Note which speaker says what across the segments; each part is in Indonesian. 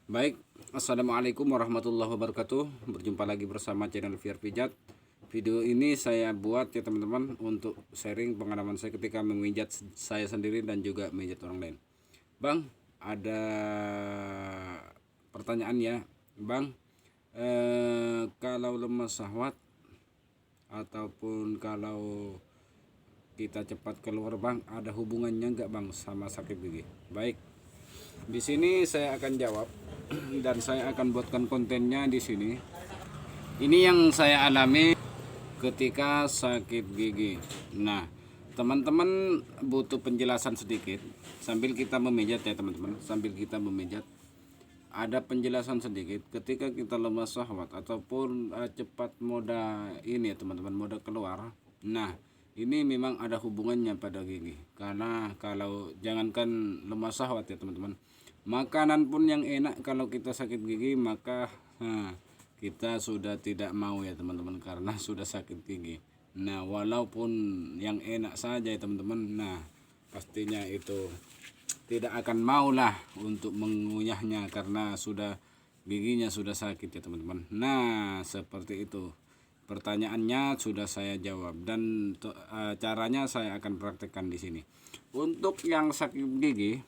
Speaker 1: Baik, assalamualaikum warahmatullahi wabarakatuh. Berjumpa lagi bersama channel VR Pijat. Video ini saya buat ya teman-teman untuk sharing pengalaman saya ketika memijat saya sendiri dan juga memijat orang lain. Bang, ada pertanyaan ya, Bang. Kalau lemah syahwat ataupun kalau kita cepat keluar, Bang, ada hubungannya nggak, Bang, sama sakit gigi? Baik, di sini saya akan jawab dan saya akan buatkan kontennya di sini. Ini yang saya alami ketika sakit gigi. Nah, teman-teman butuh penjelasan sedikit sambil kita memijat ya teman-teman. Sambil kita memijat, ada penjelasan sedikit ketika kita lemah syahwat ataupun cepat moda ini ya teman-teman, moda keluar. Nah, ini memang ada hubungannya pada gigi. Karena kalau jangankan lemah syahwat ya teman-teman, makanan pun yang enak kalau kita sakit gigi maka kita sudah tidak mau ya teman-teman, karena sudah sakit gigi. Nah, walaupun yang enak saja ya teman-teman, nah pastinya itu tidak akan maulah untuk mengunyahnya karena sudah giginya sudah sakit ya teman-teman. Nah, seperti itu. Pertanyaannya sudah saya jawab dan caranya saya akan praktekkan di sini. Untuk yang sakit gigi,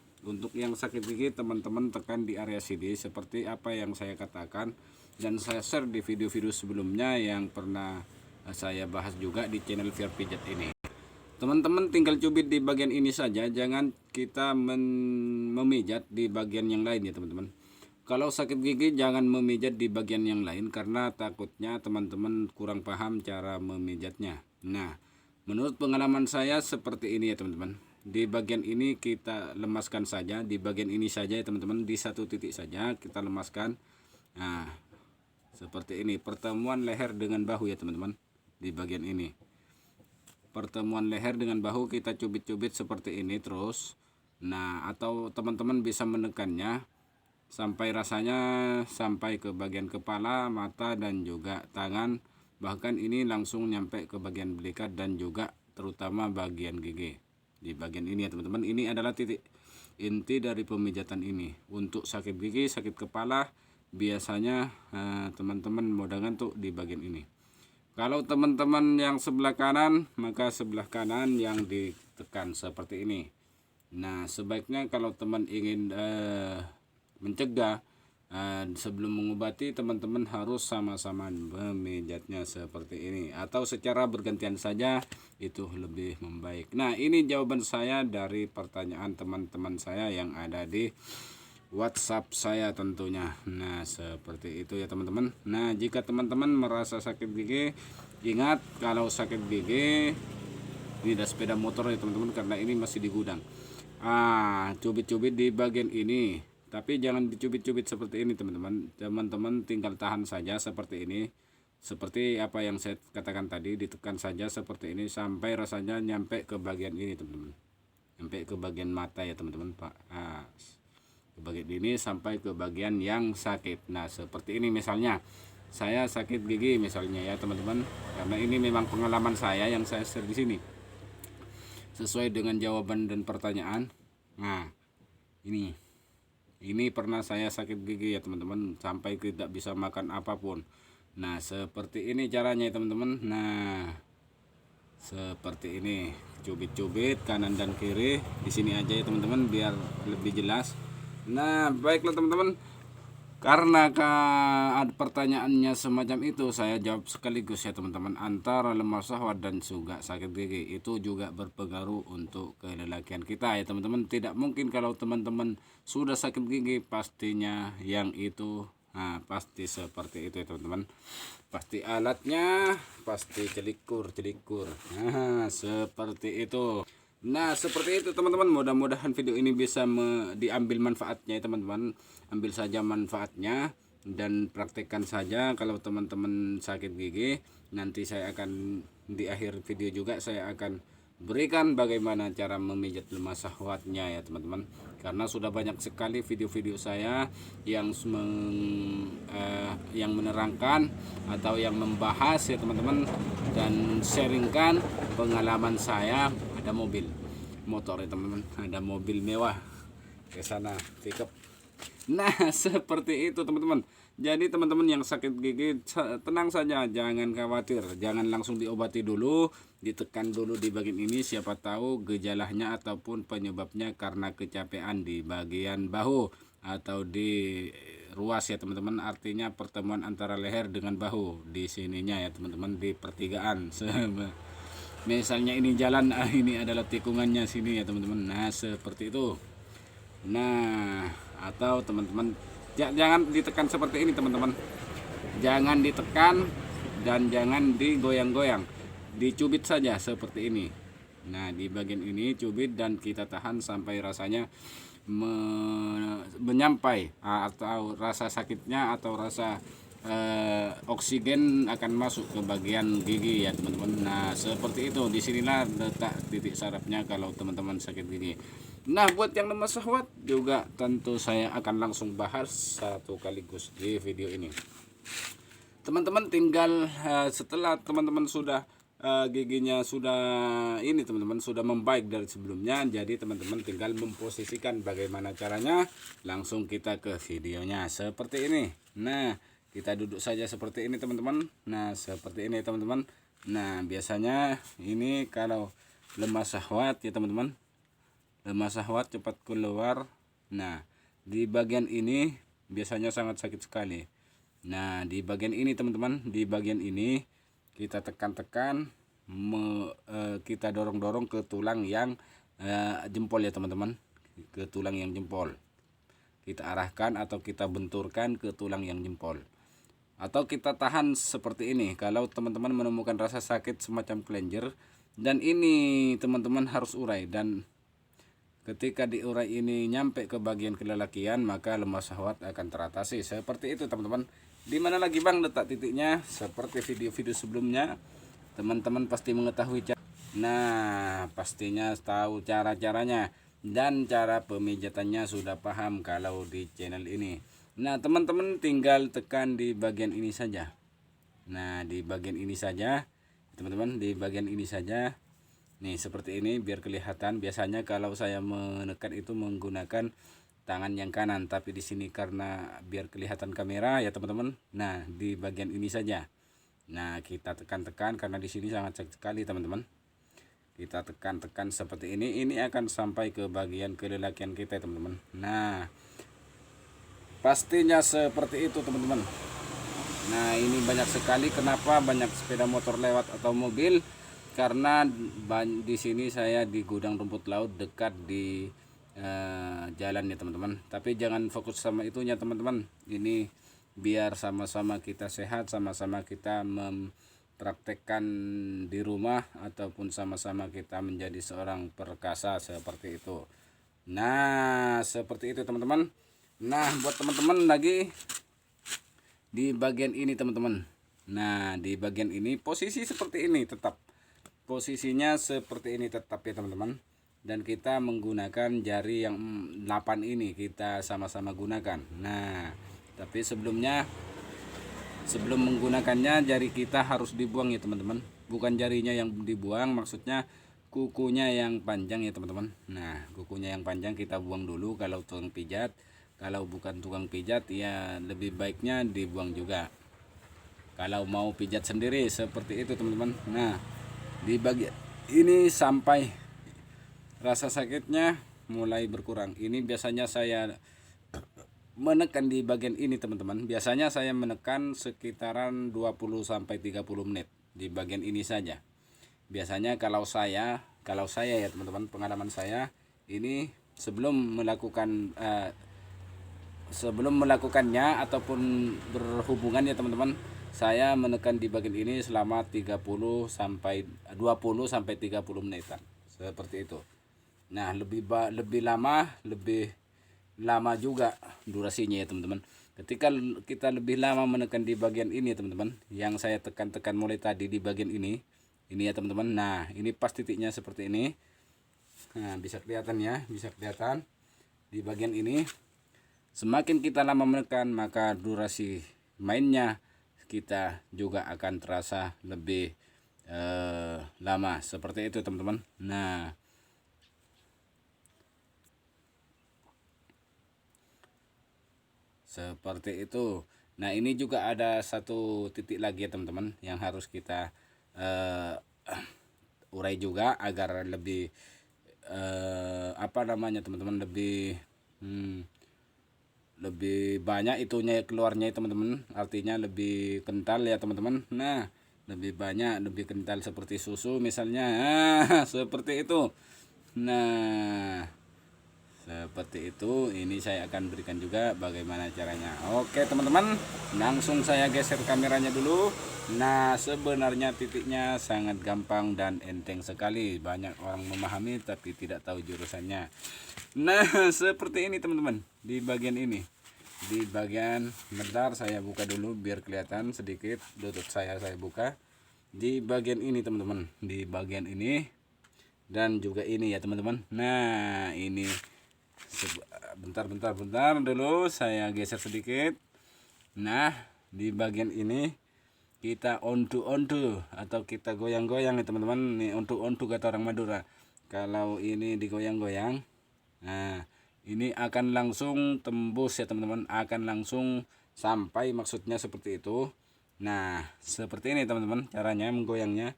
Speaker 1: teman-teman tekan di area CD seperti apa yang saya katakan dan saya share di video-video sebelumnya yang pernah saya bahas juga di channel VR Pijat ini. Teman-teman tinggal cubit di bagian ini saja, jangan kita memijat di bagian yang lain ya teman-teman. Kalau sakit gigi jangan memijat di bagian yang lain karena takutnya teman-teman kurang paham cara memijatnya. Nah, menurut pengalaman saya seperti ini ya teman-teman. Di bagian ini kita lemaskan saja, di bagian ini saja ya teman-teman, di satu titik saja kita lemaskan. Nah, seperti ini, pertemuan leher dengan bahu ya teman-teman. Di bagian ini. Pertemuan leher dengan bahu kita cubit-cubit seperti ini terus. Nah, atau teman-teman bisa menekannya sampai rasanya sampai ke bagian kepala, mata dan juga tangan, bahkan ini langsung nyampe ke bagian belikat dan juga terutama bagian gigi. Di bagian ini ya teman-teman, ini adalah titik inti dari pemijatan ini. Untuk sakit gigi, sakit kepala biasanya teman-teman mudah ngantuk di bagian ini. Kalau teman-teman yang sebelah kanan, maka sebelah kanan yang ditekan seperti ini. Nah, sebaiknya kalau teman ingin mencegah sebelum mengobati, teman-teman harus sama-sama memijatnya seperti ini atau secara bergantian saja, itu lebih membaik. Nah, ini jawaban saya dari pertanyaan teman-teman saya yang ada di WhatsApp saya tentunya. Nah, seperti itu ya teman-teman. Nah, jika teman-teman merasa sakit gigi, ingat kalau sakit gigi ini ada sepeda motor ya teman-teman, karena ini masih di gudang. Cubit-cubit di bagian ini, tapi jangan dicubit-cubit seperti ini teman-teman. Teman-teman tinggal tahan saja seperti ini, seperti apa yang saya katakan tadi, ditekan saja seperti ini sampai rasanya nyampe ke bagian ini teman-teman, sampai ke bagian mata ya teman-teman Pak. Ke bagian ini sampai ke bagian yang sakit. Nah, seperti ini misalnya saya sakit gigi misalnya ya teman-teman, karena ini memang pengalaman saya yang saya share di sini sesuai dengan jawaban dan pertanyaan. Nah, ini pernah saya sakit gigi ya teman-teman, sampai tidak bisa makan apapun. Nah, seperti ini caranya ya teman-teman. Nah, seperti ini, cubit-cubit kanan dan kiri di sini aja ya teman-teman biar lebih jelas. Nah, baiklah teman-teman, karena pertanyaannya semacam itu, saya jawab sekaligus ya teman-teman. Antara lemah syahwat dan juga sakit gigi itu juga berpengaruh untuk kelelakian kita ya teman-teman. Tidak mungkin kalau teman-teman sudah sakit gigi pastinya yang itu pasti seperti itu ya teman-teman. Pasti alatnya pasti celikur. Nah, seperti itu. Nah, seperti itu teman-teman. Mudah-mudahan video ini bisa diambil manfaatnya ya teman-teman. Ambil saja manfaatnya dan praktekkan saja kalau teman-teman sakit gigi. Nanti saya akan di akhir video juga saya akan berikan bagaimana cara memijat lemah syahwatnya ya teman-teman. Karena sudah banyak sekali video-video saya yang menerangkan atau yang membahas ya teman-teman, dan sharingkan pengalaman saya. Ada mobil motor ya teman-teman, ada mobil mewah ke sana, pickup Nah, seperti itu teman-teman. Jadi teman-teman yang sakit gigi tenang saja, jangan khawatir, jangan langsung diobati dulu, ditekan dulu di bagian ini, siapa tahu gejalanya ataupun penyebabnya karena kecapean di bagian bahu atau di ruas ya teman-teman, artinya pertemuan antara leher dengan bahu di sininya ya teman-teman, di pertigaan. Misalnya ini jalan, ini adalah tikungannya sini ya teman-teman. Nah, seperti itu. Nah, atau teman-teman jangan ditekan seperti ini teman-teman. Jangan ditekan dan jangan digoyang-goyang. Dicubit saja seperti ini. Nah, di bagian ini cubit dan kita tahan sampai rasanya menyampai atau rasa sakitnya atau rasa oksigen akan masuk ke bagian gigi ya teman-teman. Nah, seperti itu. Disinilah letak titik sarafnya kalau teman-teman sakit gigi. Nah, buat yang lemah syahwat juga tentu saya akan langsung bahas satu kaligus di video ini. Teman-teman tinggal setelah teman-teman sudah giginya sudah ini teman-teman sudah membaik dari sebelumnya, jadi teman-teman tinggal memposisikan bagaimana caranya. Langsung kita ke videonya seperti ini. Nah, kita duduk saja seperti ini teman-teman. Nah, seperti ini teman-teman. Nah, biasanya ini kalau lemah syahwat ya teman-teman, lemah syahwat cepat keluar. Nah, di bagian ini biasanya sangat sakit sekali. Nah, di bagian ini teman-teman, di bagian ini kita tekan-tekan, kita dorong-dorong ke tulang yang jempol ya teman-teman, ke tulang yang jempol. Kita arahkan atau kita benturkan ke tulang yang jempol. Atau kita tahan seperti ini kalau teman-teman menemukan rasa sakit semacam kelenjar. Dan ini teman-teman harus urai, dan ketika diurai ini nyampe ke bagian kelelakian, maka lemah syahwat akan teratasi. Seperti itu teman-teman. Dimana lagi bang letak titiknya? Seperti video-video sebelumnya, teman-teman pasti mengetahui nah, pastinya tahu cara-caranya dan cara pemijatannya sudah paham kalau di channel ini. Nah, teman-teman tinggal tekan di bagian ini saja. Nah, di bagian ini saja teman-teman, di bagian ini saja. Nih, seperti ini biar kelihatan. Biasanya kalau saya menekan itu menggunakan tangan yang kanan, tapi di sini karena biar kelihatan kamera ya teman-teman. Nah, di bagian ini saja. Nah, kita tekan-tekan karena di sini sangat sakit sekali teman-teman. Kita tekan-tekan seperti ini. Ini akan sampai ke bagian kelelakian kita teman-teman. Nah, pastinya seperti itu teman-teman. Nah, ini banyak sekali. Kenapa banyak sepeda motor lewat atau mobil? Karena di sini saya di gudang rumput laut dekat di jalan ya teman-teman. Tapi jangan fokus sama itunya teman-teman. Ini biar sama-sama kita sehat, sama-sama kita mempraktekkan di rumah, ataupun sama-sama kita menjadi seorang perkasa seperti itu. Nah, seperti itu teman-teman. Nah, buat teman-teman lagi di bagian ini teman-teman. Nah, di bagian ini posisi seperti ini tetap. Posisinya seperti ini tetap ya teman-teman. Dan kita menggunakan jari yang 8 ini kita sama-sama gunakan. Nah, tapi sebelum menggunakannya jari kita harus dibuang ya teman-teman. Bukan jarinya yang dibuang, maksudnya kukunya yang panjang ya teman-teman. Nah, kukunya yang panjang kita buang dulu kalau tukang pijat. Kalau bukan tukang pijat ya lebih baiknya dibuang juga. Kalau mau pijat sendiri seperti itu teman-teman. Nah, di bagian ini sampai rasa sakitnya mulai berkurang. Ini biasanya saya menekan di bagian ini teman-teman. Biasanya saya menekan sekitaran 20 sampai 30 menit di bagian ini saja. Biasanya kalau saya ya teman-teman, pengalaman saya ini sebelum melakukannya ataupun berhubungan ya teman-teman, saya menekan di bagian ini selama 20 sampai 30 menitan seperti itu. Nah, lebih lama juga durasinya ya teman-teman. Ketika kita lebih lama menekan di bagian ini ya teman-teman, yang saya tekan-tekan mulai tadi di bagian ini ya teman-teman. Nah, ini pas titiknya seperti ini. Nah, bisa kelihatan ya, bisa kelihatan di bagian ini. Semakin kita lama menekan, maka durasi mainnya kita juga akan terasa lebih lama seperti itu teman-teman. Nah, Seperti itu. Nah, ini juga ada satu titik lagi ya teman-teman yang harus kita urai juga agar lebih apa namanya teman-teman, lebih banyak itunya keluarnya ya teman-teman, artinya lebih kental ya teman-teman. Nah, lebih banyak, lebih kental seperti susu misalnya. Seperti itu. Nah, seperti itu. Ini saya akan berikan juga bagaimana caranya. Oke teman-teman, langsung saya geser kameranya dulu. Nah, sebenarnya titiknya sangat gampang dan enteng sekali. Banyak orang memahami tapi tidak tahu jurusannya. Nah, seperti ini teman-teman. Di bagian ini, di bagian, bentar saya buka dulu biar kelihatan sedikit lutut saya buka. Di bagian ini teman-teman, di bagian ini dan juga ini ya teman-teman. Nah, ini bentar dulu saya geser sedikit. Nah, di bagian ini kita ondu-ondu atau kita goyang-goyang ya teman-teman. Ini ondu-ondu kata orang Madura. Kalau ini digoyang-goyang, nah ini akan langsung tembus ya teman-teman, akan langsung sampai, maksudnya seperti itu. Nah, seperti ini teman-teman caranya menggoyangnya.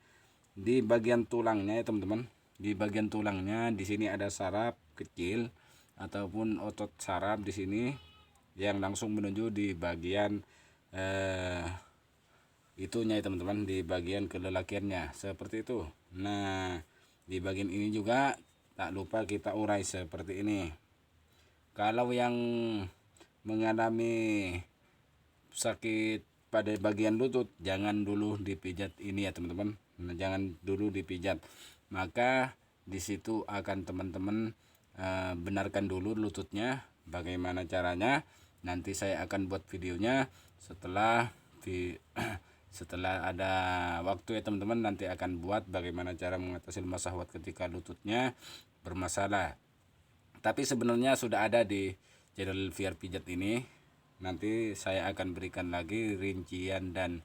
Speaker 1: Di bagian tulangnya ya teman-teman, di bagian tulangnya di sini ada saraf kecil ataupun otot saraf di sini yang langsung menuju di bagian itunya ya teman-teman, di bagian kelelakiannya seperti itu. Nah, di bagian ini juga tak lupa kita urai seperti ini. Kalau yang mengalami sakit pada bagian lutut, jangan dulu dipijat ini ya teman-teman. Nah, jangan dulu dipijat. Maka di situ akan teman-teman benarkan dulu lututnya. Bagaimana caranya? Nanti saya akan buat videonya setelah setelah ada waktu ya teman-teman. Nanti akan buat bagaimana cara mengatasi lemah syahwat ketika lututnya bermasalah. Tapi sebenarnya sudah ada di channel VR Pijat ini. Nanti saya akan berikan lagi rincian dan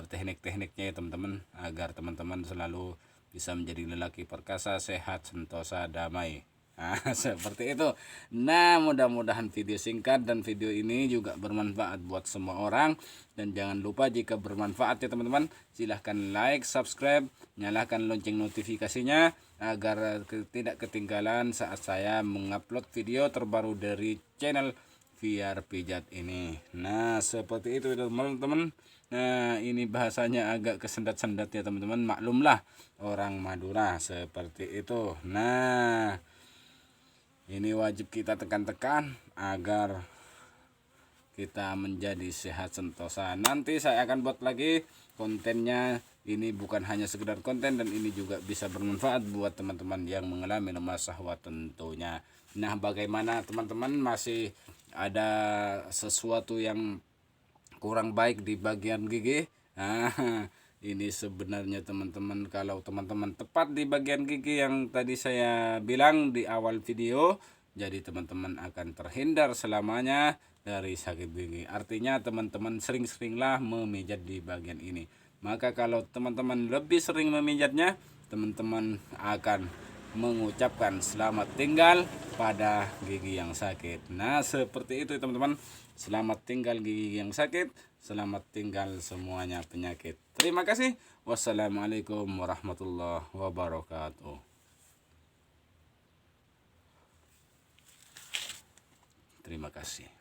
Speaker 1: teknik-tekniknya ya teman-teman, agar teman-teman selalu bisa menjadi lelaki perkasa, sehat, sentosa, damai. Nah, seperti itu. Nah, mudah-mudahan video singkat dan video ini juga bermanfaat buat semua orang. Dan jangan lupa jika bermanfaat ya teman-teman, silahkan like, subscribe, nyalakan lonceng notifikasinya agar tidak ketinggalan saat saya mengupload video terbaru dari channel VR Pijat ini. Nah, seperti itu teman-teman. Nah, ini bahasanya agak kesendat-sendat ya teman-teman, maklumlah orang Madura seperti itu. Nah, ini wajib kita tekan-tekan agar kita menjadi sehat sentosa. Nanti saya akan buat lagi kontennya. Ini bukan hanya sekedar konten, dan ini juga bisa bermanfaat buat teman-teman yang mengalami lemah syahwat tentunya. Nah, bagaimana teman-teman masih ada sesuatu yang kurang baik di bagian gigi? Nah, ini sebenarnya teman-teman, kalau teman-teman tepat di bagian gigi yang tadi saya bilang di awal video, jadi teman-teman akan terhindar selamanya dari sakit gigi. Artinya teman-teman sering-seringlah memijat di bagian ini. Maka kalau teman-teman lebih sering memijatnya, teman-teman akan mengucapkan selamat tinggal pada gigi yang sakit. Nah, seperti itu teman-teman. Selamat tinggal gigi yang sakit, selamat tinggal semuanya penyakit. Terima kasih. Wassalamualaikum warahmatullahi wabarakatuh. Terima kasih.